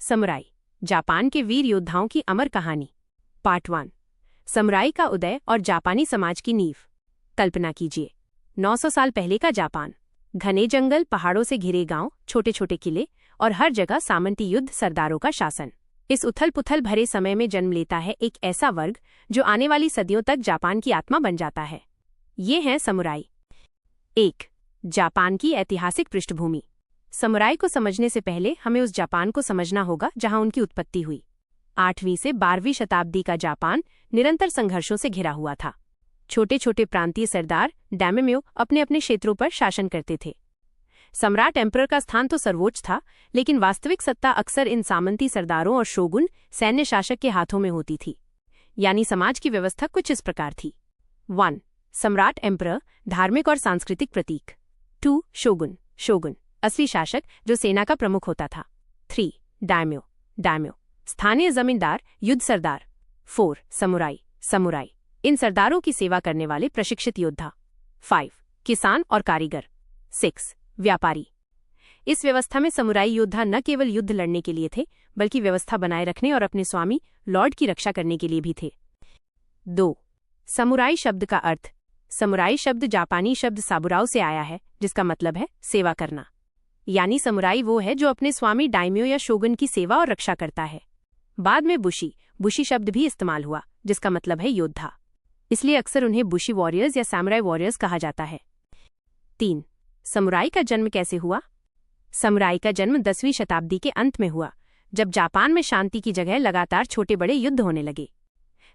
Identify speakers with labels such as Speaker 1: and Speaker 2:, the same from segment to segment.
Speaker 1: Samurai, Japan के वीर योद्धाओं की अमर कहानी। पार्ट 1। समुराई का उदय और जापानी समाज की नींव। कल्पना कीजिए, 900 साल पहले का जापान। घने जंगल, पहाड़ों से घिरे गांव, छोटे छोटे किले और हर जगह सामंती युद्ध, सरदारों का शासन। इस उथल पुथल भरे समय में जन्म लेता है एक ऐसा वर्ग जो आने वाली सदियों तक जापान की आत्मा बन जाता है। ये हैं समुराई। 1। जापान की ऐतिहासिक पृष्ठभूमि। समुराई को समझने से पहले हमें उस जापान को समझना होगा जहां उनकी उत्पत्ति हुई। 8वीं से 12वीं शताब्दी का जापान निरंतर संघर्षों से घिरा हुआ था। छोटे छोटे प्रांतीय सरदार डैमेम्यो अपने अपने क्षेत्रों पर शासन करते थे। सम्राट एम्परर का स्थान तो सर्वोच्च था, लेकिन वास्तविक सत्ता अक्सर इन सामंती सरदारों और शोगुन सैन्य शासक के हाथों में होती थी। यानी समाज की व्यवस्था कुछ इस प्रकार थी। 1. सम्राट एम्परर, धार्मिक और सांस्कृतिक प्रतीक। 2. शोगुन, शोगुन असली शासक जो सेना का प्रमुख होता था। 3. डायम्यो, डायम्यो स्थानीय जमींदार, युद्ध सरदार। 4. समुराई, समुराई इन सरदारों की सेवा करने वाले प्रशिक्षित योद्धा। 5. किसान और कारीगर। 6. व्यापारी। इस व्यवस्था में समुराई योद्धा न केवल युद्ध लड़ने के लिए थे, बल्कि व्यवस्था बनाए रखने और अपने स्वामी लॉर्ड की रक्षा करने के लिए भी थे। 2. समुराई शब्द का अर्थ। समुराई शब्द जापानी शब्द साबुराओ से आया है, जिसका मतलब है सेवा करना। यानी समुराई वो है जो अपने स्वामी डायम्यो या शोगुन की सेवा और रक्षा करता है। बाद में बुशी, बुशी शब्द भी इस्तेमाल हुआ, जिसका मतलब है योद्धा। इसलिए अक्सर उन्हें बुशी वॉरियर्स या सैमुराई वॉरियर्स कहा जाता है। 3. समुराई का जन्म कैसे हुआ। समुराई का जन्म 10वीं शताब्दी के अंत में हुआ, जब जापान में शांति की जगह लगातार छोटे बड़े युद्ध होने लगे।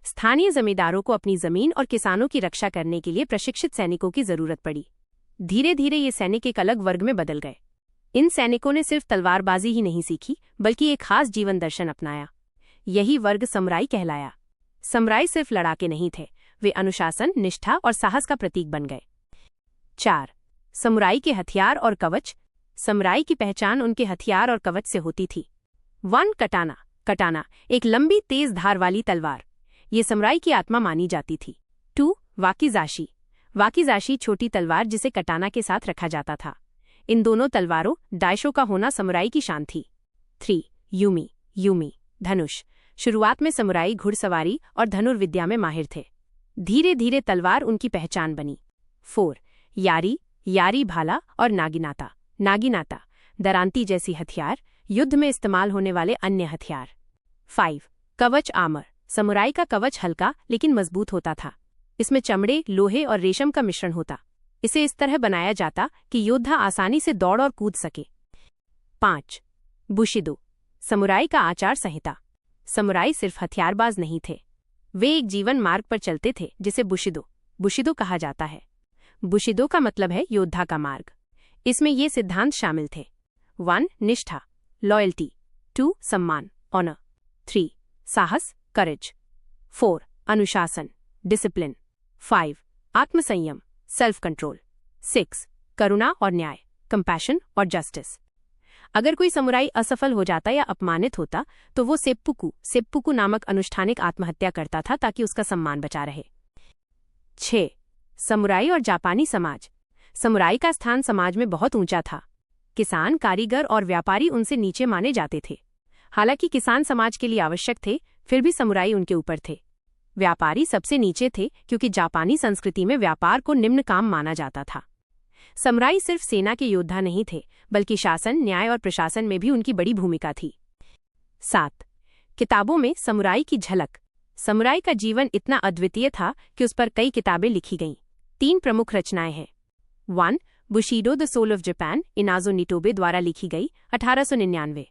Speaker 1: स्थानीय जमींदारों को अपनी जमीन और किसानों की रक्षा करने के लिए प्रशिक्षित सैनिकों की जरूरत पड़ी। धीरे धीरे ये सैनिक एक अलग वर्ग में बदल गए। इन सैनिकों ने सिर्फ तलवारबाजी ही नहीं सीखी, बल्कि एक खास जीवन दर्शन अपनाया। यही वर्ग समुराई कहलाया। समुराई सिर्फ लड़ाके नहीं थे, वे अनुशासन, निष्ठा और साहस का प्रतीक बन गए। 4. समुराई के हथियार और कवच। समुराई की पहचान उनके हथियार और कवच से होती थी। 1. कटाना, कटाना एक लंबी तेज धार वाली तलवार, ये समुराई की आत्मा मानी जाती थी। 2. वाकिजाशी, वाकिजाशी छोटी तलवार जिसे कटाना के साथ रखा जाता था। इन दोनों तलवारों दाइशो का होना समुराई की शान थी। 3. यूमी, यूमी धनुष। शुरुआत में समुराई घुड़सवारी और धनुर्विद्या में माहिर थे। धीरे धीरे तलवार उनकी पहचान बनी। 4. यारी, यारी भाला और नागिनाता, नागिनाता दरांती जैसी हथियार, युद्ध में इस्तेमाल होने वाले अन्य हथियार। 5. कवच आमर। समुराई का कवच हल्का लेकिन मजबूत होता था। इसमें चमड़े, लोहे और रेशम का मिश्रण होता। इसे इस तरह बनाया जाता कि योद्धा आसानी से दौड़ और कूद सके। 5. बुशिदो, समुराई का आचार संहिता। समुराई सिर्फ हथियारबाज नहीं थे, वे एक जीवन मार्ग पर चलते थे जिसे बुशिदो, बुशिदो कहा जाता है। बुशिदो का मतलब है योद्धा का मार्ग। इसमें ये सिद्धांत शामिल थे। 1. निष्ठा, लॉयल्टी। 2. सम्मान, ऑनर। 3. साहस, करेज। 4. अनुशासन, डिसिप्लिन। 5. आत्मसंयम, सेल्फ कंट्रोल। 6. करुणा और न्याय, कंपैशन और जस्टिस। अगर कोई समुराई असफल हो जाता या अपमानित होता तो वो सेप्पुकु, सेप्पुकु नामक अनुष्ठानिक आत्महत्या करता था ताकि उसका सम्मान बचा रहे। 6. समुराई और जापानी समाज। समुराई का स्थान समाज में बहुत ऊंचा था। किसान, कारीगर और व्यापारी उनसे नीचे माने जाते थे। हालांकि किसान समाज के लिए आवश्यक थे, फिर भी समुराई उनके ऊपर थे। व्यापारी सबसे नीचे थे क्योंकि जापानी संस्कृति में व्यापार को निम्न काम माना जाता था। समुराई सिर्फ सेना के योद्धा नहीं थे, बल्कि शासन, न्याय और प्रशासन में भी उनकी बड़ी भूमिका थी। 7. किताबों में समुराई की झलक। समुराई का जीवन इतना अद्वितीय था कि उस पर कई किताबें लिखी गईं। 3 प्रमुख रचनाएं हैं। 1. Bushido the soul of Japan, Inazo Nitobe द्वारा लिखी गई, 1899।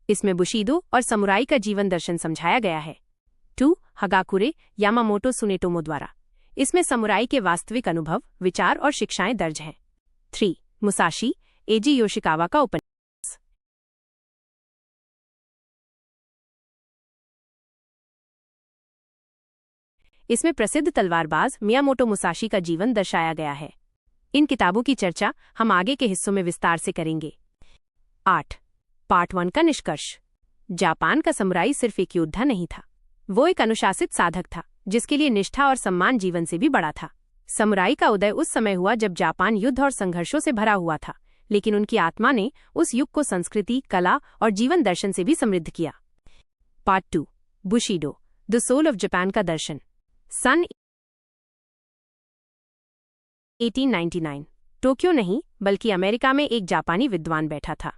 Speaker 1: इसमें बुशिडो और समुराई का जीवन दर्शन समझाया गया है। 2. हगाकुरे, यामामोटो सुनेटोमो द्वारा। इसमें समुराई के वास्तविक अनुभव, विचार और शिक्षाएं दर्ज हैं। 3. मुसाशी, एजी योशिकावा का उपन्यास। इसमें प्रसिद्ध तलवारबाज मियामोटो मुसाशी का जीवन दर्शाया गया है। इन किताबों की चर्चा हम आगे के हिस्सों में विस्तार से करेंगे। 8. पार्ट 1 का निष्कर्ष। जापान का समुराई सिर्फ एक योद्धा नहीं था, वो एक अनुशासित साधक था जिसके लिए निष्ठा और सम्मान जीवन से भी बड़ा था। समुराई का उदय उस समय हुआ जब जापान युद्ध और संघर्षों से भरा हुआ था, लेकिन उनकी आत्मा ने उस युग को संस्कृति, कला और जीवन दर्शन से भी समृद्ध किया। Part 2, Bushido, the soul of Japan का दर्शन। सन 1899, टोक्यो नहीं बल्कि अमेरिका में एक जापानी विद्वान बैठा था।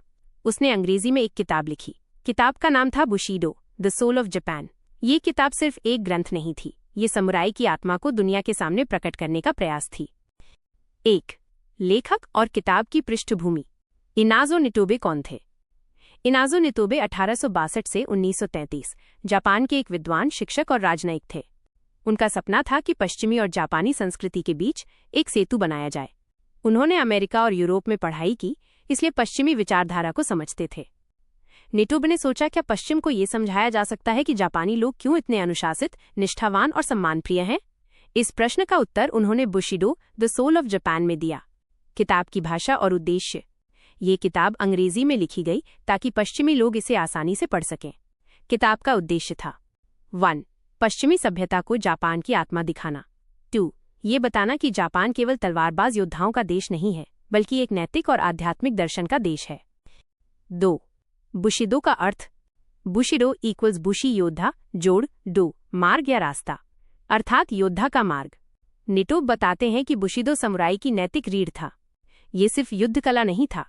Speaker 1: उसने अंग्रेजी में एक किताब लिखी। किताब का नाम था Bushido, the soul of Japan. ये किताब सिर्फ एक ग्रंथ नहीं थी, ये समुराई की आत्मा को दुनिया के सामने प्रकट करने का प्रयास थी। 1. लेखक और किताब की पृष्ठभूमि। इनाजो निटोबे कौन थे? इनाजो निटोबे 1862 से 1933 जापान के एक विद्वान, शिक्षक और राजनयिक थे। उनका सपना था कि पश्चिमी और जापानी संस्कृति के बीच एक सेतु बनाया जाए। उन्होंने अमेरिका और यूरोप में पढ़ाई की, इसलिए पश्चिमी विचारधारा को समझते थे। निटोबे ने सोचा, क्या पश्चिम को ये समझाया जा सकता है कि जापानी लोग क्यों इतने अनुशासित, निष्ठावान और सम्मानप्रिय हैं? इस प्रश्न का उत्तर उन्होंने Bushido, the soul of Japan में दिया। किताब की भाषा और उद्देश्य। ये किताब अंग्रेजी में लिखी गई ताकि पश्चिमी लोग इसे आसानी से पढ़ सकें। किताब का उद्देश्य था 1. पश्चिमी सभ्यता को जापान की आत्मा दिखाना। 2. ये बताना कि जापान केवल तलवारबाज योद्धाओं का देश नहीं है, बल्कि एक नैतिक और आध्यात्मिक दर्शन का देश है। 2. बुशिदो का अर्थ। बुशिडो इक्वल्स बुशी योद्धा, जोड़, डो, मार्ग या रास्ता, अर्थात योद्धा का मार्ग। निटोब बताते हैं कि बुशिदो समुराई की नैतिक रीढ़ था। ये सिर्फ युद्ध कला नहीं था,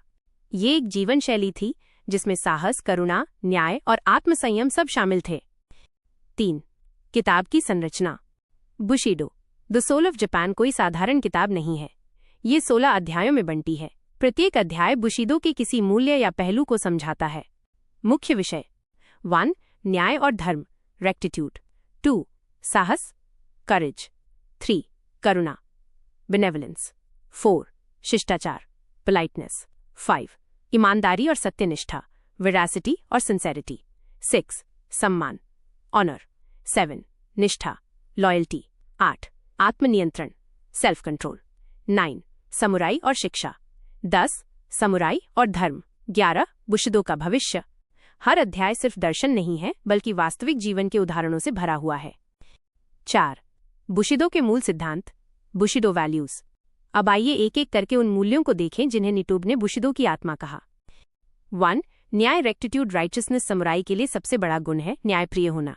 Speaker 1: ये एक जीवन शैली थी जिसमें साहस, करुणा, न्याय और आत्मसंयम सब शामिल थे। 3. किताब की संरचना। Bushido, the soul of Japan कोई साधारण किताब नहीं है। ये 16 अध्यायों में बंटी है। प्रत्येक अध्याय बुशिदो के किसी मूल्य या पहलू को समझाता है। मुख्य विषय 1. न्याय और धर्म, रेक्टिट्यूड। 2. साहस, करेज। 3. करुणा, बेनेवलेंस। 4. शिष्टाचार, पोलाइटनेस। 5. ईमानदारी और सत्यनिष्ठा, वेरासिटी और सिंसेरिटी। 6. सम्मान, ऑनर। 7. निष्ठा, लॉयल्टी। 8. आत्मनियंत्रण, सेल्फ कंट्रोल। 9. समुराई और शिक्षा। 10. समुराई और धर्म। 11. बुशिदो का भविष्य। हर अध्याय सिर्फ दर्शन नहीं है, बल्कि वास्तविक जीवन के उदाहरणों से भरा हुआ है। 4. बुशिदो के मूल सिद्धांत, बुशिडो वैल्यूज। अब आइए एक एक करके उन मूल्यों को देखें जिन्हें निटोब ने बुशिदो की आत्मा कहा। 1. न्याय, रेक्टिट्यूड, राइचसनेस। समुराई के लिए सबसे बड़ा गुण है न्यायप्रिय होना।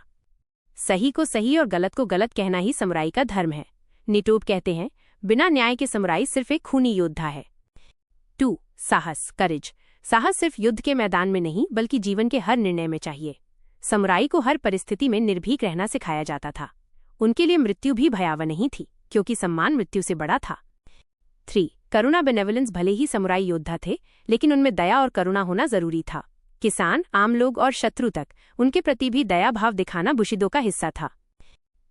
Speaker 1: सही को सही और गलत को गलत कहना ही समुराई का धर्म है। निटोब कहते हैं, बिना न्याय के समुराई सिर्फ एक खूनी योद्धा है। 2. साहस, करेज। साहस सिर्फ युद्ध के मैदान में नहीं, बल्कि जीवन के हर निर्णय में चाहिए। समुराई को हर परिस्थिति में निर्भीक रहना सिखाया जाता था। उनके लिए मृत्यु भी भयावह नहीं थी, क्योंकि सम्मान मृत्यु से बड़ा था। 3. करुणा, बेनेवलेंस। भले ही समुराई योद्धा थे, लेकिन उनमें दया और करुणा होना जरूरी था। किसान, आम लोग और शत्रु तक उनके प्रति भी दया भाव दिखाना बुशिदो का हिस्सा था।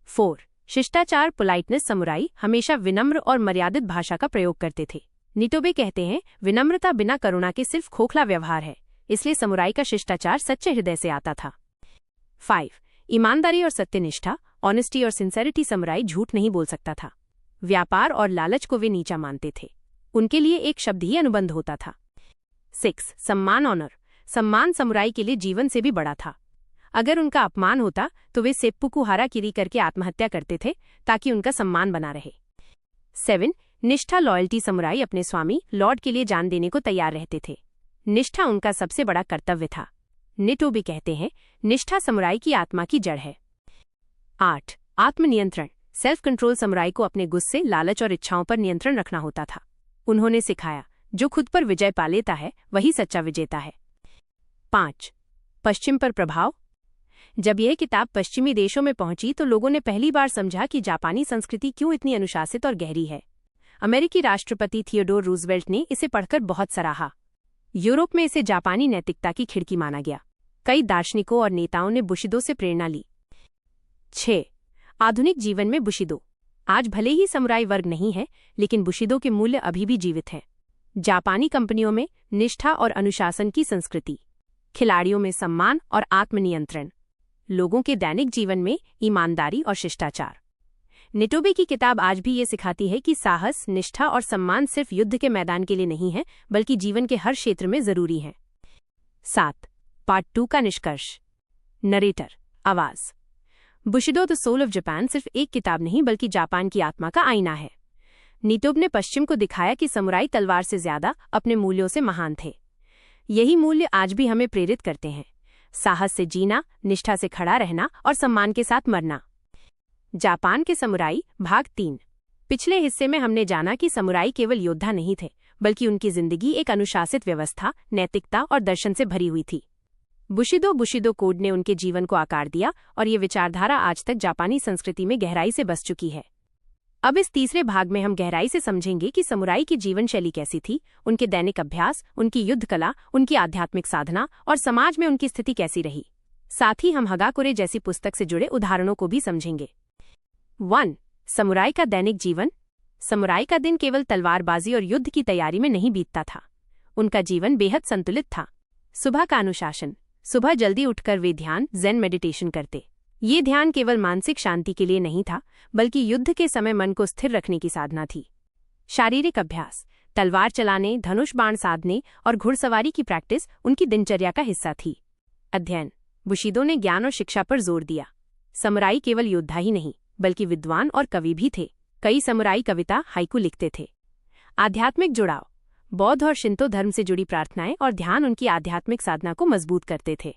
Speaker 1: 4. शिष्टाचार, पोलाइटनेस। समुराई हमेशा विनम्र और मर्यादित भाषा का प्रयोग करते थे। निटोबे कहते हैं, विनम्रता बिना करुणा के सिर्फ खोखला व्यवहार है, इसलिए समुराई का शिष्टाचार सच्चे हृदय से आता था। 5. ईमानदारी और सत्यनिष्ठा, ऑनेस्टी और सिंसेरिटी। समुराई झूठ नहीं बोल सकता था। व्यापार और लालच को वे नीचा मानते थे। उनके लिए एक शब्द ही अनुबंध होता था। 6. सम्मान, ऑनर। सम्मान समुराई के लिए जीवन से भी बड़ा था। अगर उनका अपमान होता तो वे सेप्पुकु हाराकिरी करके आत्महत्या करते थे, ताकि उनका सम्मान बना रहे। 7. निष्ठा, लॉयल्टी। समुराई अपने स्वामी, लॉर्ड के लिए जान देने को तैयार रहते थे। निष्ठा उनका सबसे बड़ा कर्तव्य था। निटोबे कहते हैं, निष्ठा समुराई की आत्मा की जड़ है। 8. आत्मनियंत्रण, सेल्फ कंट्रोल। समुराई को अपने गुस्से, लालच और इच्छाओं पर नियंत्रण रखना होता था। उन्होंने सिखाया, जो खुद पर विजय पा लेता है वही सच्चा विजेता है। 5. पश्चिम पर प्रभाव। जब यह किताब पश्चिमी देशों में पहुंची तो लोगों ने पहली बार समझा कि जापानी संस्कृति क्यों इतनी अनुशासित और गहरी है। अमेरिकी राष्ट्रपति थियोडोर रूजवेल्ट ने इसे पढ़कर बहुत सराहा। यूरोप में इसे जापानी नैतिकता की खिड़की माना गया। कई दार्शनिकों और नेताओं ने बुशिदो से प्रेरणा ली। 6. आधुनिक जीवन में बुशिदो। आज भले ही समुराई वर्ग नहीं है, लेकिन बुशिदो के मूल्य अभी भी जीवित हैं। जापानी कंपनियों में निष्ठा और अनुशासन की संस्कृति, खिलाड़ियों में सम्मान और आत्मनियंत्रण, लोगों के दैनिक जीवन में ईमानदारी और शिष्टाचार। निटोबे की किताब आज भी ये सिखाती है कि साहस, निष्ठा और सम्मान सिर्फ युद्ध के मैदान के लिए नहीं है, बल्कि जीवन के हर क्षेत्र में जरूरी हैं। 7. पार्ट 2 का निष्कर्ष। नरेटर, आवाज। बुशिदो, द सोल ऑफ जापान सिर्फ एक किताब नहीं, बल्कि जापान की आत्मा का आईना है। नीटोब ने पश्चिम को दिखाया कि समुराई तलवार से ज्यादा अपने मूल्यों से महान थे। यही मूल्य आज भी हमें प्रेरित करते हैं, साहस से जीना, निष्ठा से खड़ा रहना और सम्मान के साथ मरना। जापान के समुराई भाग 3। पिछले हिस्से में हमने जाना कि समुराई केवल योद्धा नहीं थे, बल्कि उनकी जिंदगी एक अनुशासित व्यवस्था, नैतिकता और दर्शन से भरी हुई थी। बुशिदो कोड ने उनके जीवन को आकार दिया और ये विचारधारा आज तक जापानी संस्कृति में गहराई से बस चुकी है। अब इस तीसरे भाग में हम गहराई से समझेंगे कि समुराई की जीवन शैली कैसी थी, उनके दैनिक अभ्यास, उनकी युद्ध कला, उनकी आध्यात्मिक साधना और समाज में उनकी स्थिति कैसी रही। साथ ही हम हगाकुरे जैसी पुस्तक से जुड़े उदाहरणों को भी समझेंगे। 1. समुराई का दैनिक जीवन। समुराई का दिन केवल तलवारबाजी और युद्ध की तैयारी में नहीं बीतता था। उनका जीवन बेहद संतुलित था। सुबह का अनुशासन। सुबह जल्दी उठकर वे ध्यान, ज़ेन मेडिटेशन करते। ये ध्यान केवल मानसिक शांति के लिए नहीं था, बल्कि युद्ध के समय मन को स्थिर रखने की साधना थी। शारीरिक अभ्यास। तलवार चलाने, धनुष बाण साधने और घुड़सवारी की प्रैक्टिस उनकी दिनचर्या का हिस्सा थी। अध्ययन। बुशिदो ने ज्ञान और शिक्षा पर जोर दिया। समुराई केवल योद्धा ही नहीं, बल्कि विद्वान और कवि भी थे। कई समुराई कविता, हाइकू लिखते थे। आध्यात्मिक जुड़ाव। बौद्ध और शिंतो धर्म से जुड़ी प्रार्थनाएं और ध्यान उनकी आध्यात्मिक साधना को मजबूत करते थे।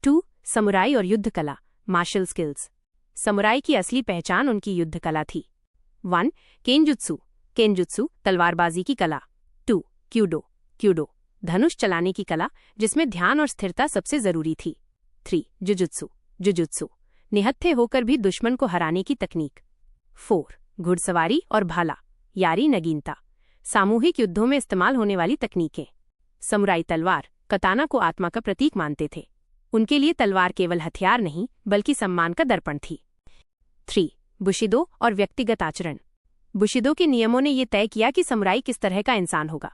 Speaker 1: 2. समुराई और युद्ध कला, मार्शल स्किल्स। समुराई की असली पहचान उनकी युद्ध कला थी। 1. केनजुत्सु तलवारबाजी की कला। 2. क्यूडो धनुष चलाने की कला, जिसमें ध्यान और स्थिरता सबसे जरूरी थी। 3. जुजुत्सु निहत्थे होकर भी दुश्मन को हराने की तकनीक। 4. घुड़सवारी और भाला, यारी नगीनता, सामूहिक युद्धों में इस्तेमाल होने वाली तकनीकें। समुराई तलवार, कताना को आत्मा का प्रतीक मानते थे। उनके लिए तलवार केवल हथियार नहीं, बल्कि सम्मान का दर्पण थी। 3. बुशिदो और व्यक्तिगत आचरण। बुशिदो के नियमों ने यह तय किया कि समुराई किस तरह का इंसान होगा।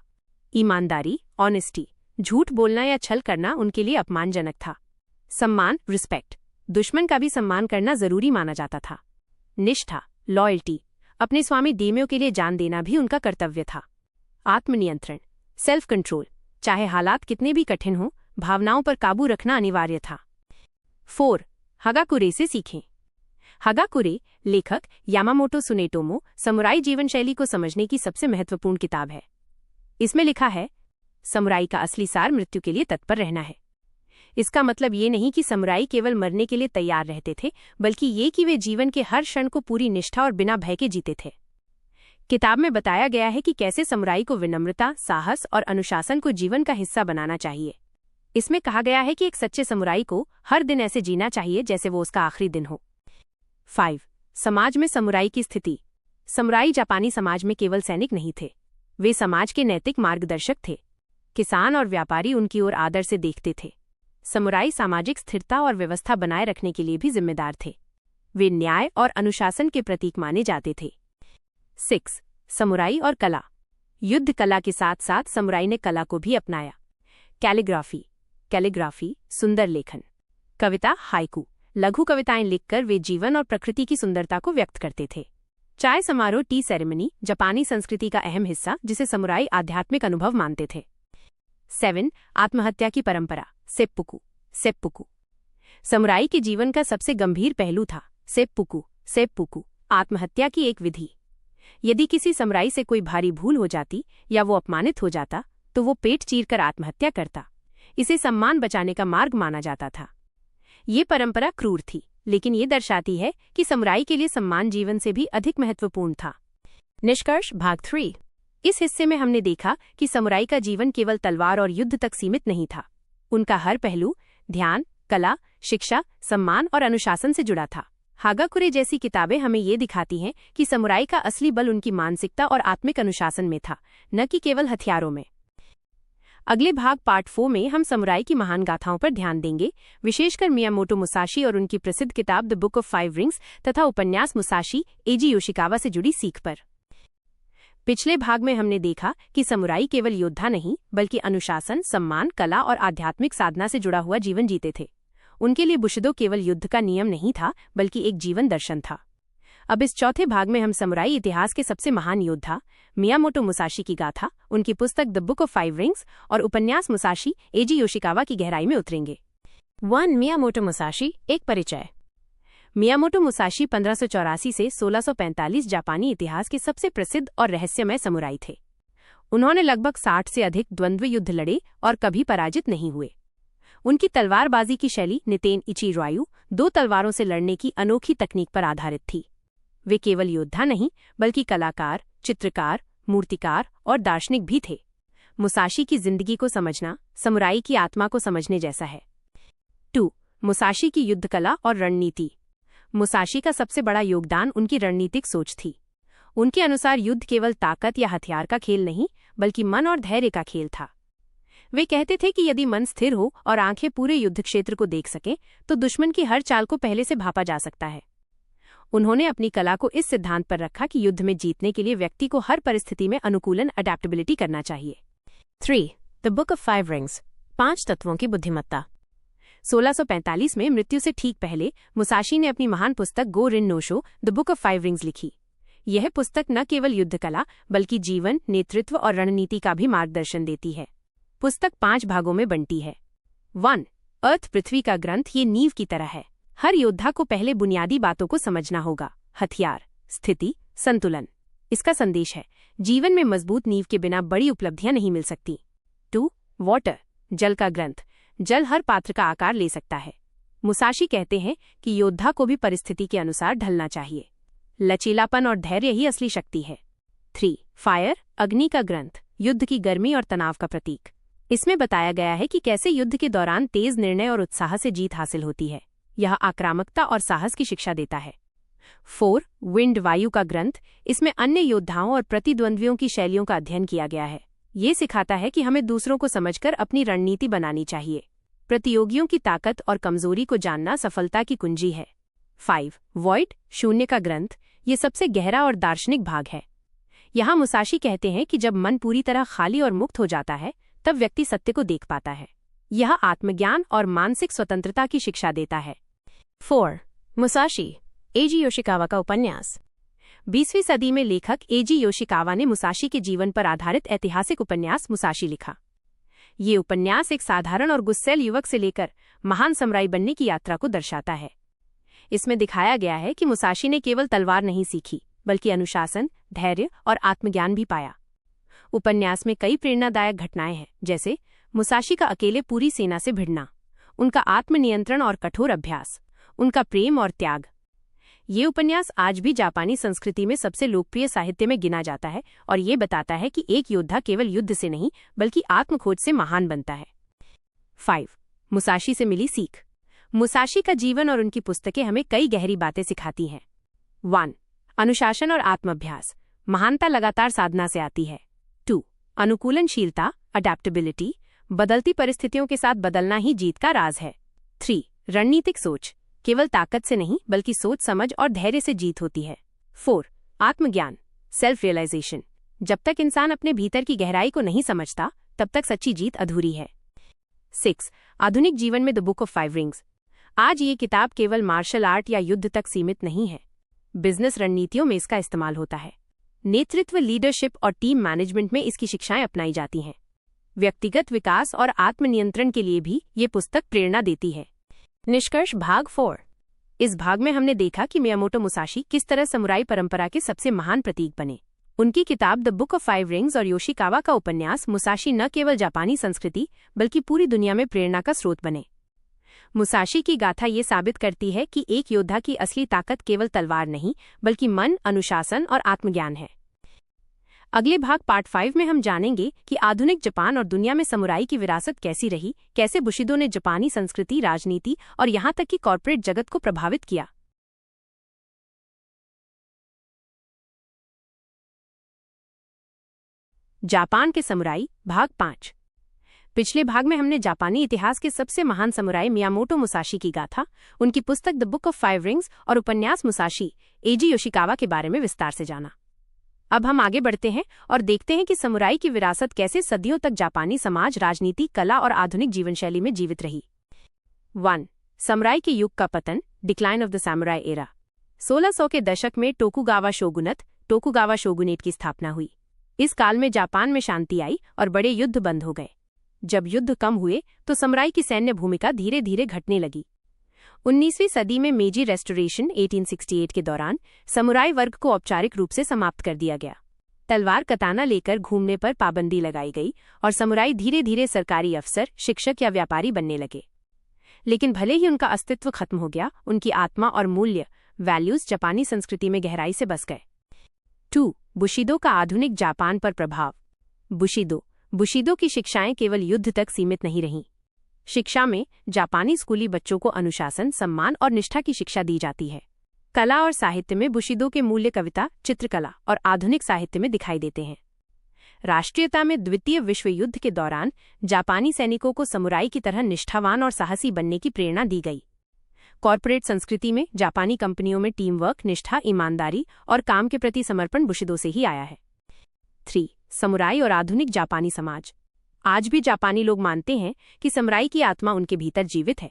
Speaker 1: ईमानदारी, ऑनेस्टी, झूठ बोलना या छल करना उनके लिए अपमानजनक था। सम्मान, रिस्पेक्ट, दुश्मन का भी सम्मान करना जरूरी माना जाता था। निष्ठा, लॉयल्टी, अपने स्वामी डेम्यो के लिए जान देना भी उनका कर्तव्य था। आत्मनियंत्रण, सेल्फ कंट्रोल, चाहे हालात कितने भी कठिन हों, भावनाओं पर काबू रखना अनिवार्य था। 4. हगाकुरे से सीखें। हगाकुरे, लेखक यामामोटो सुनेटोमो, समुराई जीवन शैली को समझने की सबसे महत्वपूर्ण किताब है। इसमें लिखा है, समुराई का असली सार मृत्यु के लिए तत्पर रहना है। इसका मतलब ये नहीं कि समुराई केवल मरने के लिए तैयार रहते थे, बल्कि ये कि वे जीवन के हर क्षण को पूरी निष्ठा और बिना भय के जीते थे। किताब में बताया गया है कि कैसे समुराई को विनम्रता, साहस और अनुशासन को जीवन का हिस्सा बनाना चाहिए। इसमें कहा गया है कि एक सच्चे समुराई को हर दिन ऐसे जीना चाहिए जैसे वो उसका आखिरी दिन हो। 5. समाज में समुराई की स्थिति। समुराई जापानी समाज में केवल सैनिक नहीं थे, वे समाज के नैतिक मार्गदर्शक थे। किसान और व्यापारी उनकी ओर आदर से देखते थे। समुराई सामाजिक स्थिरता और व्यवस्था बनाए रखने के लिए भी जिम्मेदार थे। वे न्याय और अनुशासन के प्रतीक माने जाते थे। 6. समुराई और कला। युद्ध कला के साथ साथ समुराई ने कला को भी अपनाया। कैलीग्राफी, सुंदर लेखन, कविता, हाइकू, लघु कविताएं लिखकर वे जीवन और प्रकृति की सुंदरता को व्यक्त करते थे। चाय समारोह, टी सेरेमनी, जापानी संस्कृति का अहम हिस्सा, जिसे समुराई आध्यात्मिक अनुभव मानते थे। 7. आत्महत्या की परंपरा, सेप्पुकु। समुराई के जीवन का सबसे गंभीर पहलू था सेप्पुकु, आत्महत्या की एक विधि। यदि किसी समुराई से कोई भारी भूल हो जाती या वो अपमानित हो जाता, तो वो पेट चीरकर आत्महत्या करता। इसे सम्मान बचाने का मार्ग माना जाता था। ये परंपरा क्रूर थी, लेकिन ये दर्शाती है कि समुराई के लिए सम्मान जीवन से भी अधिक महत्वपूर्ण था। निष्कर्ष भाग 3। इस हिस्से में हमने देखा कि समुराई का जीवन केवल तलवार और युद्ध तक सीमित नहीं था। उनका हर पहलू ध्यान, कला, शिक्षा, सम्मान और अनुशासन से जुड़ा था। हागाकुरे जैसी किताबें हमें ये दिखाती हैं कि समुराई का असली बल उनकी मानसिकता और आत्मिक अनुशासन में था, न कि केवल हथियारों में। अगले भाग पार्ट 4 में हम समुराई की महान गाथाओं पर ध्यान देंगे, विशेषकर मियामोटो मुसाशी और उनकी प्रसिद्ध किताब द बुक ऑफ 5 रिंग्स तथा उपन्यास मुसाशी एजी योशिकावा से जुड़ी सीख पर। पिछले भाग में हमने देखा कि समुराई केवल योद्धा नहीं, बल्कि अनुशासन, सम्मान, कला और आध्यात्मिक साधना से जुड़ा हुआ जीवन जीते थे। उनके लिए बुशिदो केवल युद्ध का नियम नहीं था, बल्कि एक जीवन दर्शन था। अब इस चौथे भाग में हम समुराई इतिहास के सबसे महान योद्धा मियामोटो मुसाशी की गाथा, उनकी पुस्तक द बुक ऑफ 5 रिंग्स और उपन्यास मुसाशी एजी योशिकावा की गहराई में उतरेंगे। 1. मियामोटो मुसाशी, एक परिचय। मियामोटो मुसाशी 1584 से 1645 जापानी इतिहास के सबसे प्रसिद्ध और रहस्यमय समुराई थे। उन्होंने लगभग 60 से अधिक द्वंद्व युद्ध लड़े और कभी पराजित नहीं हुए। उनकी तलवारबाजी की शैली नितेन इची रायु 2 तलवारों से लड़ने की अनोखी तकनीक पर आधारित थी। वे केवल योद्धा नहीं बल्कि कलाकार, चित्रकार, मूर्तिकार और दार्शनिक भी थे। मुसाशी की जिंदगी को समझना समुराई की आत्मा को समझने जैसा है। 2. मुसाशी की युद्ध कला और रणनीति। मुसाशी का सबसे बड़ा योगदान उनकी रणनीतिक सोच थी। उनके अनुसार युद्ध केवल ताकत या हथियार का खेल नहीं बल्कि मन और धैर्य का खेल था। वे कहते थे कि यदि मन स्थिर हो और आंखें पूरे युद्ध क्षेत्र को देख सकें तो दुश्मन की हर चाल को पहले से भांपा जा सकता है। उन्होंने अपनी कला को इस सिद्धांत पर रखा कि युद्ध में जीतने के लिए व्यक्ति को हर परिस्थिति में अनुकूलन अडैप्टेबिलिटी करना चाहिए। 3. द बुक ऑफ 5 रिंग्स, 5 तत्वों की बुद्धिमत्ता। 1645 में मृत्यु से ठीक पहले मुसाशी ने अपनी महान पुस्तक गो रिन नोशो द बुक ऑफ 5 रिंग्स लिखी। यह पुस्तक न केवल युद्ध कला बल्कि जीवन, नेतृत्व और रणनीति का भी मार्गदर्शन देती है। पुस्तक 5 भागों में बंटी है। 1. अर्थ पृथ्वी का ग्रंथ ये नींव की तरह है। हर योद्धा को पहले बुनियादी बातों को समझना होगा: हथियार, स्थिति, संतुलन। इसका संदेश है जीवन में मजबूत नींव के बिना बड़ी उपलब्धियां नहीं मिल सकती। 2. वाटर, जल का ग्रंथ। जल हर पात्र का आकार ले सकता है। मुसाशी कहते हैं कि योद्धा को भी परिस्थिति के अनुसार ढलना चाहिए। लचीलापन और धैर्य ही असली शक्ति है। 3. फायर, अग्नि का ग्रंथ। युद्ध की गर्मी और तनाव का प्रतीक। इसमें बताया गया है कि कैसे युद्ध के दौरान तेज निर्णय और उत्साह से जीत हासिल होती है। यह आक्रामकता और साहस की शिक्षा देता है। 4. विंड, वायु का ग्रंथ। इसमें अन्य योद्धाओं और प्रतिद्वंद्वियों की शैलियों का अध्ययन किया गया है। ये सिखाता है कि हमें दूसरों को समझकर अपनी रणनीति बनानी चाहिए। प्रतियोगियों की ताकत और कमजोरी को जानना सफलता की कुंजी है। 5. वॉइड, शून्य का ग्रंथ। ये सबसे गहरा और दार्शनिक भाग है। यहाँ मुसाशी कहते हैं कि जब मन पूरी तरह खाली और मुक्त हो जाता है तब व्यक्ति सत्य को देख पाता है। यह आत्मज्ञान और मानसिक स्वतंत्रता की शिक्षा देता है। 4. मुसाशी, एजी योशिकावा का उपन्यास। 20वीं सदी में लेखक एजी योशिकावा ने मुसाशी के जीवन पर आधारित ऐतिहासिक उपन्यास मुसाशी लिखा। ये उपन्यास एक साधारण और गुस्सैल युवक से लेकर महान समुराई बनने की यात्रा को दर्शाता है। इसमें दिखाया गया है कि मुसाशी ने केवल तलवार नहीं सीखी बल्कि अनुशासन, धैर्य और आत्मज्ञान भी पाया। उपन्यास में कई प्रेरणादायक घटनाएं हैं, जैसे मुसाशी का अकेले पूरी सेना से भिड़ना, उनका आत्मनियंत्रण और कठोर अभ्यास, उनका प्रेम और त्याग। ये उपन्यास आज भी जापानी संस्कृति में सबसे लोकप्रिय साहित्य में गिना जाता है और ये बताता है कि एक योद्धा केवल युद्ध से नहीं बल्कि आत्मखोज से महान बनता है। 5. मुसाशी से मिली सीख। मुसाशी का जीवन और उनकी पुस्तकें हमें कई गहरी बातें सिखाती हैं। 1. अनुशासन और आत्माभ्यास। महानता लगातार साधना से आती है। 2. अनुकूलनशीलता, अडैप्टेबिलिटी। बदलती परिस्थितियों के साथ बदलना ही जीत का राज है। 3. रणनीतिक सोच। केवल ताकत से नहीं बल्कि सोच समझ और धैर्य से जीत होती है। 4. आत्मज्ञान, सेल्फ रियलाइजेशन। जब तक इंसान अपने भीतर की गहराई को नहीं समझता तब तक सच्ची जीत अधूरी है। 6. आधुनिक जीवन में द बुक ऑफ 5 रिंग्स। आज ये किताब केवल मार्शल आर्ट या युद्ध तक सीमित नहीं है। बिजनेस रणनीतियों में इसका इस्तेमाल होता है। नेतृत्व, लीडरशिप और टीम मैनेजमेंट में इसकी शिक्षाएं अपनाई जाती हैं। व्यक्तिगत विकास और आत्मनियंत्रण के लिए भी ये पुस्तक प्रेरणा देती है। निष्कर्ष भाग 4। इस भाग में हमने देखा कि मियामोटो मुसाशी किस तरह समुराई परंपरा के सबसे महान प्रतीक बने। उनकी किताब द बुक ऑफ 5 रिंग्स और योशिकावा का उपन्यास मुसाशी न केवल जापानी संस्कृति बल्कि पूरी दुनिया में प्रेरणा का स्रोत बने। मुसाशी की गाथा ये साबित करती है कि एक योद्धा की असली ताकत केवल तलवार नहीं बल्कि मन, अनुशासन और आत्मज्ञान है। अगले भाग पार्ट 5 में हम जानेंगे कि आधुनिक जापान और दुनिया में समुराई की विरासत कैसी रही, कैसे बुशिदो ने जापानी संस्कृति, राजनीति और यहाँ तक कि कॉर्पोरेट जगत को प्रभावित किया। जापान के समुराई भाग 5। पिछले भाग में हमने जापानी इतिहास के सबसे महान समुराई मियामोटो मुसाशी की गाथा, उनकी पुस्तक द बुक ऑफ 5 रिंग्स और उपन्यास मुसाशी, एजी योशिकावा के बारे में विस्तार से जाना। अब हम आगे बढ़ते हैं और देखते हैं कि समुराई की विरासत कैसे सदियों तक जापानी समाज, राजनीति, कला और आधुनिक जीवनशैली में जीवित रही। 1. समुराई के युग का पतन, decline of the samurai era. 1600 के दशक में टोकुगावा शोगुनत, टोकुगावा शोगुनेट की स्थापना हुई। इस काल में जापान में शांति आई और बड़े युद्ध बंद हो गए। जब युद्ध कम हुए तो समुराई की सैन्य भूमिका धीरे धीरे घटने लगी। 19वीं सदी में मेजी रेस्टोरेशन 1868 के दौरान समुराई वर्ग को औपचारिक रूप से समाप्त कर दिया गया। तलवार कताना लेकर घूमने पर पाबंदी लगाई गई और समुराई धीरे धीरे सरकारी अफसर, शिक्षक या व्यापारी बनने लगे। लेकिन भले ही उनका अस्तित्व खत्म हो गया, उनकी आत्मा और मूल्य वैल्यूज जापानी संस्कृति में गहराई से बस गए। 2. बुशिदो का आधुनिक जापान पर प्रभाव। बुशिदो की शिक्षाएं केवल युद्ध तक सीमित नहीं रहीं। शिक्षा में जापानी स्कूली बच्चों को अनुशासन, सम्मान और निष्ठा की शिक्षा दी जाती है। कला और साहित्य में बुशिदो के मूल्य कविता, चित्रकला और आधुनिक साहित्य में दिखाई देते हैं। राष्ट्रीयता में द्वितीय विश्व युद्ध के दौरान जापानी सैनिकों को समुराई की तरह निष्ठावान और साहसी बनने की प्रेरणा दी गई। कॉर्पोरेट संस्कृति में जापानी कंपनियों में टीम वर्क, निष्ठा, ईमानदारी और काम के प्रति समर्पण बुशिदो से ही आया है। 3. समुराई और आधुनिक जापानी समाज। आज भी जापानी लोग मानते हैं कि समुराई की आत्मा उनके भीतर जीवित है।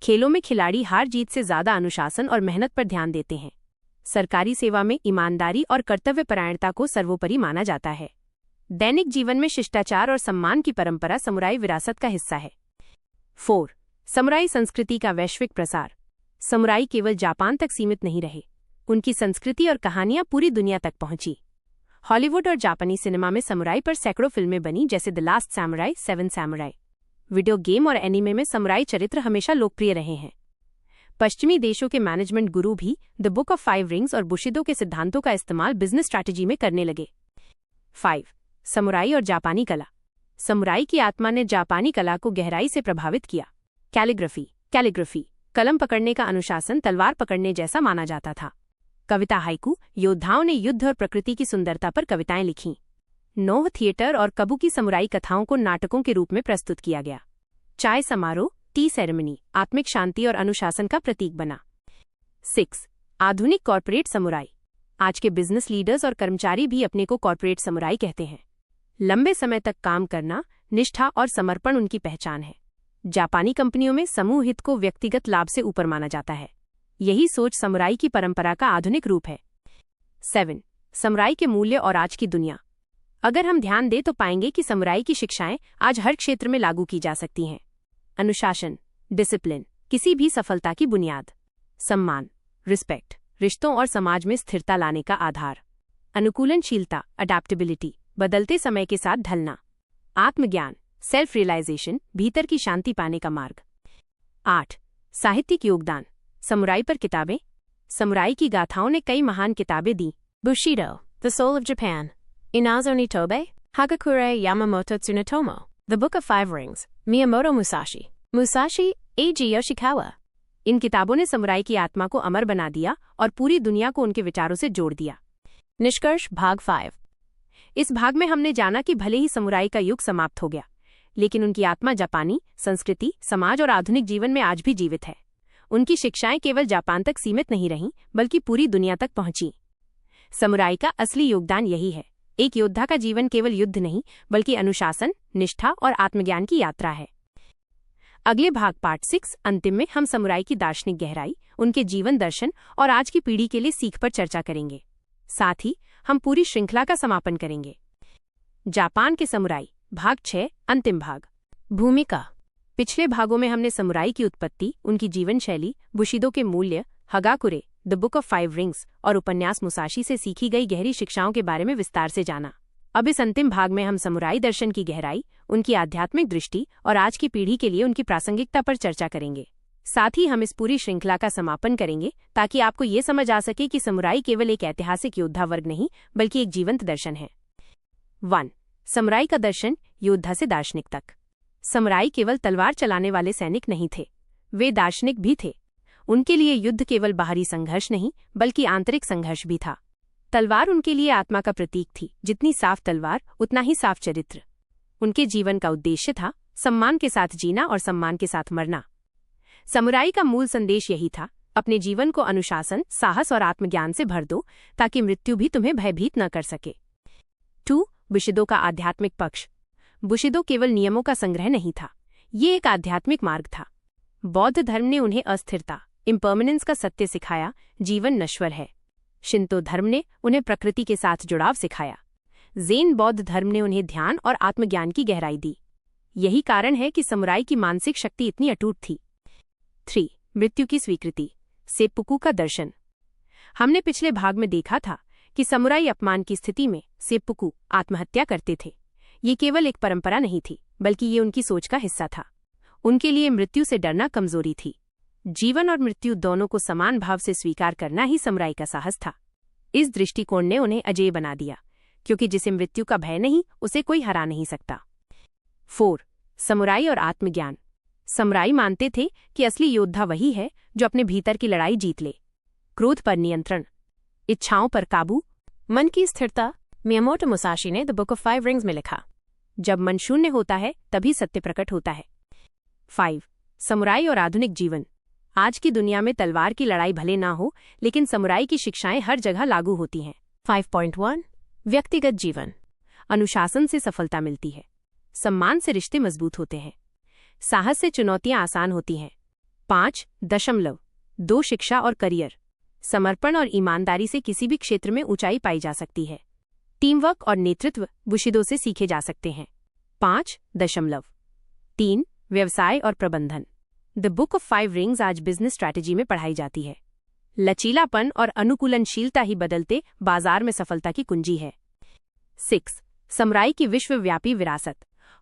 Speaker 1: खेलों में खिलाड़ी हार जीत से ज्यादा अनुशासन और मेहनत पर ध्यान देते हैं। सरकारी सेवा में ईमानदारी और कर्तव्यपरायणता को सर्वोपरि माना जाता है। दैनिक जीवन में शिष्टाचार और सम्मान की परंपरा समुराई विरासत का हिस्सा है। 4. समुराई संस्कृति का वैश्विक प्रसार। समुराई केवल जापान तक सीमित नहीं रहे, उनकी संस्कृति और कहानियां पूरी दुनिया तक पहुंची। हॉलीवुड और जापानी सिनेमा में समुराई पर सैकड़ों फिल्में बनी, जैसे the last samurai, 7 samurai. Video game और एनीमे में समुराई चरित्र हमेशा लोकप्रिय रहे हैं। पश्चिमी देशों के मैनेजमेंट गुरु भी द बुक ऑफ 5 रिंग्स और बुशिदो के सिद्धांतों का इस्तेमाल बिजनेस स्ट्रैटेजी में करने लगे। 5. समुराई और जापानी कला। समुराई की आत्मा ने जापानी कला को गहराई से प्रभावित किया। कैलीग्राफी, कलम पकड़ने का अनुशासन तलवार पकड़ने जैसा माना जाता था। कविता, हाइकू, योद्धाओं ने युद्ध और प्रकृति की सुंदरता पर कविताएं लिखीं। नोह थिएटर और कबुकी समुराई कथाओं को नाटकों के रूप में प्रस्तुत किया गया। चाय समारोह, टी सेरेमनी, आत्मिक शांति और अनुशासन का प्रतीक बना। 6. आधुनिक कॉर्पोरेट समुराई। आज के बिजनेस लीडर्स और कर्मचारी भी अपने को कॉर्पोरेट समुराई कहते हैं। लंबे समय तक काम करना, निष्ठा और समर्पण उनकी पहचान है। जापानी कंपनियों में समूह हित को व्यक्तिगत लाभ से ऊपर माना जाता है। यही सोच समुराई की परंपरा का आधुनिक रूप है। 7. समुराई के मूल्य और आज की दुनिया। अगर हम ध्यान दें तो पाएंगे कि समुराई की शिक्षाएं आज हर क्षेत्र में लागू की जा सकती हैं। अनुशासन, डिसिप्लिन, किसी भी सफलता की बुनियाद। सम्मान, रिस्पेक्ट, रिश्तों और समाज में स्थिरता लाने का आधार। अनुकूलनशीलता, अडैप्टेबिलिटी, बदलते समय के साथ ढलना। आत्मज्ञान, सेल्फ रियलाइजेशन, भीतर की शांति पाने का मार्ग। 8. साहित्यिक योगदान। समुराई पर किताबें। समुराई की गाथाओं ने कई महान किताबें दी। Bushido, the soul of Japan, Inazo Nitobe, Hagakure Yamamoto Tsunetomo, the book of 5 rings, Miyamoto Musashi Eiji Yoshikawa. इन किताबों ने समुराई की आत्मा को अमर बना दिया और पूरी दुनिया को उनके विचारों से जोड़ दिया। निष्कर्ष, भाग 5। इस भाग में हमने जाना कि भले ही समुराई का युग समाप्त हो गया, लेकिन उनकी आत्मा जापानी संस्कृति, समाज और आधुनिक जीवन में आज भी जीवित है। उनकी शिक्षाएं केवल जापान तक सीमित नहीं रहीं, बल्कि पूरी दुनिया तक पहुंची। समुराई का असली योगदान यही है। एक योद्धा का जीवन केवल युद्ध नहीं, बल्कि अनुशासन, निष्ठा और आत्मज्ञान की यात्रा है। अगले भाग पार्ट 6 अंतिम में हम समुराई की दार्शनिक गहराई, उनके जीवन दर्शन और आज की पीढ़ी के लिए सीख पर चर्चा करेंगे। साथ ही हम पूरी श्रृंखला का समापन करेंगे। जापान के समुराई, भाग 6, अंतिम भाग। भूमिका। पिछले भागों में हमने समुराई की उत्पत्ति, उनकी जीवन शैली, बुशिदो के मूल्य, हगाकुरे, द बुक ऑफ 5 रिंग्स और उपन्यास मुसाशी से सीखी गई गहरी शिक्षाओं के बारे में विस्तार से जाना। अब इस अंतिम भाग में हम समुराई दर्शन की गहराई, उनकी आध्यात्मिक दृष्टि और आज की पीढ़ी के लिए उनकी प्रासंगिकता पर चर्चा करेंगे। साथ ही हम इस पूरी श्रृंखला का समापन करेंगे ताकि आपको ये समझ आ सके कि समुराई केवल एक ऐतिहासिक योद्धा वर्ग नहीं, बल्कि एक जीवंत दर्शन है। 1. समुराई का दर्शन, योद्धा से दार्शनिक तक। समुराई केवल तलवार चलाने वाले सैनिक नहीं थे, वे दार्शनिक भी थे। उनके लिए युद्ध केवल बाहरी संघर्ष नहीं, बल्कि आंतरिक संघर्ष भी था। तलवार उनके लिए आत्मा का प्रतीक थी। जितनी साफ तलवार, उतना ही साफ चरित्र। उनके जीवन का उद्देश्य था सम्मान के साथ जीना और सम्मान के साथ मरना। समुराई का मूल संदेश यही था, अपने जीवन को अनुशासन, साहस और आत्मज्ञान से भर दो ताकि मृत्यु भी तुम्हें भयभीत न कर सके। 2. बुशिदो का आध्यात्मिक पक्ष। बुशिदो केवल नियमों का संग्रह नहीं था, ये एक आध्यात्मिक मार्ग था। बौद्ध धर्म ने उन्हें अस्थिरता, इम्पर्मनेंस का सत्य सिखाया, जीवन नश्वर है। शिंतो धर्म ने उन्हें प्रकृति के साथ जुड़ाव सिखाया। ज़ेन बौद्ध धर्म ने उन्हें ध्यान और आत्मज्ञान की गहराई दी। यही कारण है कि समुराई की मानसिक शक्ति इतनी अटूट थी। 3. मृत्यु की स्वीकृति, सेप्पुकु का दर्शन। हमने पिछले भाग में देखा था कि समुराई अपमान की स्थिति में सेप्पुकु आत्महत्या करते थे। ये केवल एक परंपरा नहीं थी, बल्कि ये उनकी सोच का हिस्सा था। उनके लिए मृत्यु से डरना कमजोरी थी। जीवन और मृत्यु दोनों को समान भाव से स्वीकार करना ही समुराई का साहस था। इस दृष्टिकोण ने उन्हें अजेय बना दिया, क्योंकि जिसे मृत्यु का भय नहीं, उसे कोई हरा नहीं सकता। 4. समुराई और आत्मज्ञान। समुराई मानते थे कि असली योद्धा वही है जो अपने भीतर की लड़ाई जीत ले। क्रोध पर नियंत्रण, इच्छाओं पर काबू, मन की स्थिरता। मियामोटो मुसाशी ने द बुक ऑफ 5 रिंग्स में लिखा, जब मन शून्य होता है तभी सत्य प्रकट होता है। 5. समुराई और आधुनिक जीवन। आज की दुनिया में तलवार की लड़ाई भले ना हो, लेकिन समुराई की शिक्षाएं हर जगह लागू होती हैं। 5.1. व्यक्तिगत जीवन। अनुशासन से सफलता मिलती है, सम्मान से रिश्ते मजबूत होते हैं, साहस से चुनौतियां आसान होती हैं। 5.2. शिक्षा और करियर। समर्पण और ईमानदारी से किसी भी क्षेत्र में ऊंचाई पाई जा सकती है। टीमवर्क और नेतृत्व बुशिदो से सीखे जा सकते हैं। 5.3. व्यवसाय और प्रबंधन। द बुक ऑफ 5 रिंग्स आज बिजनेस स्ट्रैटेजी में पढ़ाई जाती है। लचीलापन और अनुकूलनशीलता ही बदलते बाजार में सफलता की कुंजी है। 6. समुराई की विश्वव्यापी विरासत।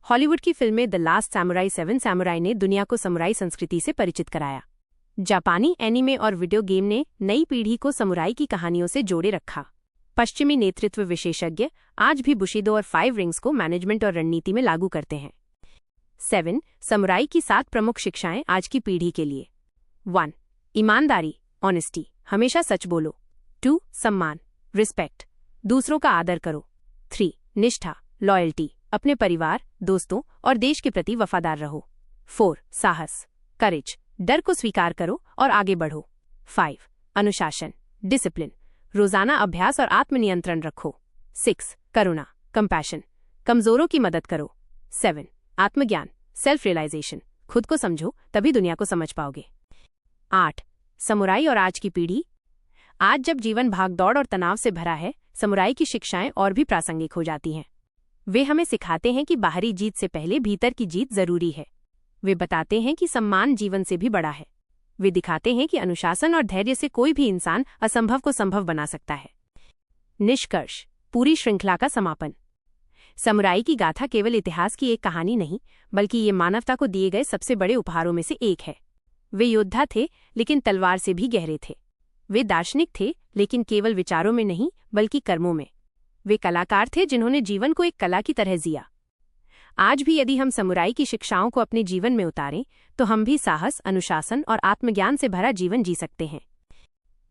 Speaker 1: हॉलीवुड की फिल्में द लास्ट सैमुराई, 7 सैमुराई ने दुनिया को समुराई संस्कृति से परिचित कराया। जापानी एनीमे और वीडियो गेम ने नई पीढ़ी को समुराई की कहानियों से जोड़े रखा। पश्चिमी नेतृत्व विशेषज्ञ आज भी बुशिदो और 5 रिंग्स को मैनेजमेंट और रणनीति में लागू करते हैं। 7. समुराई की 7 प्रमुख शिक्षाएं आज की पीढ़ी के लिए। 1. ईमानदारी, ऑनेस्टी, हमेशा सच बोलो। 2. सम्मान, रिस्पेक्ट, दूसरों का आदर करो। 3. निष्ठा, लॉयल्टी, अपने परिवार, दोस्तों और देश के प्रति वफादार रहो। 4. साहस, करेज, डर को स्वीकार करो और आगे बढ़ो। 5. अनुशासन, डिसिप्लिन, रोजाना अभ्यास और आत्मनियंत्रण रखो। 6. करुणा, कंपैशन, कमजोरों की मदद करो। 7. आत्मज्ञान, सेल्फ रियलाइजेशन, खुद को समझो तभी दुनिया को समझ पाओगे। 8. समुराई और आज की पीढ़ी। आज जब जीवन भागदौड़ और तनाव से भरा है, समुराई की शिक्षाएं और भी प्रासंगिक हो जाती हैं। वे हमें सिखाते हैं कि बाहरी जीत से पहले भीतर की जीत जरूरी है। वे बताते हैं कि सम्मान जीवन से भी बड़ा है। वे दिखाते हैं कि अनुशासन और धैर्य से कोई भी इंसान असंभव को संभव बना सकता है। निष्कर्ष, पूरी श्रृंखला का समापन। समुराई की गाथा केवल इतिहास की एक कहानी नहीं, बल्कि ये मानवता को दिए गए सबसे बड़े उपहारों में से एक है। वे योद्धा थे, लेकिन तलवार से भी गहरे थे। वे दार्शनिक थे, लेकिन केवल विचारों में नहीं, बल्कि कर्मों में। वे कलाकार थे, जिन्होंने जीवन को एक कला की तरह जिया। आज भी यदि हम समुराई की शिक्षाओं को अपने जीवन में उतारें, तो हम भी साहस, अनुशासन और आत्मज्ञान से भरा जीवन जी सकते हैं।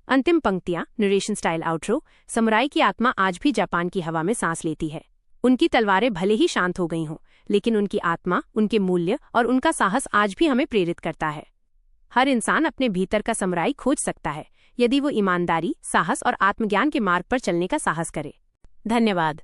Speaker 1: अंतिम पंक्तियां, नरेशन स्टाइल आउट्रो। समुराई की आत्मा आज भी जापान की हवा में सांस लेती है। उनकी तलवारें भले ही शांत हो गई हों, लेकिन उनकी आत्मा, उनके मूल्य और उनका साहस आज भी हमें प्रेरित करता है। हर इंसान अपने भीतर का समुराई खोज सकता है, यदि वो ईमानदारी, साहस और आत्मज्ञान के मार्ग पर चलने का साहस करे। धन्यवाद।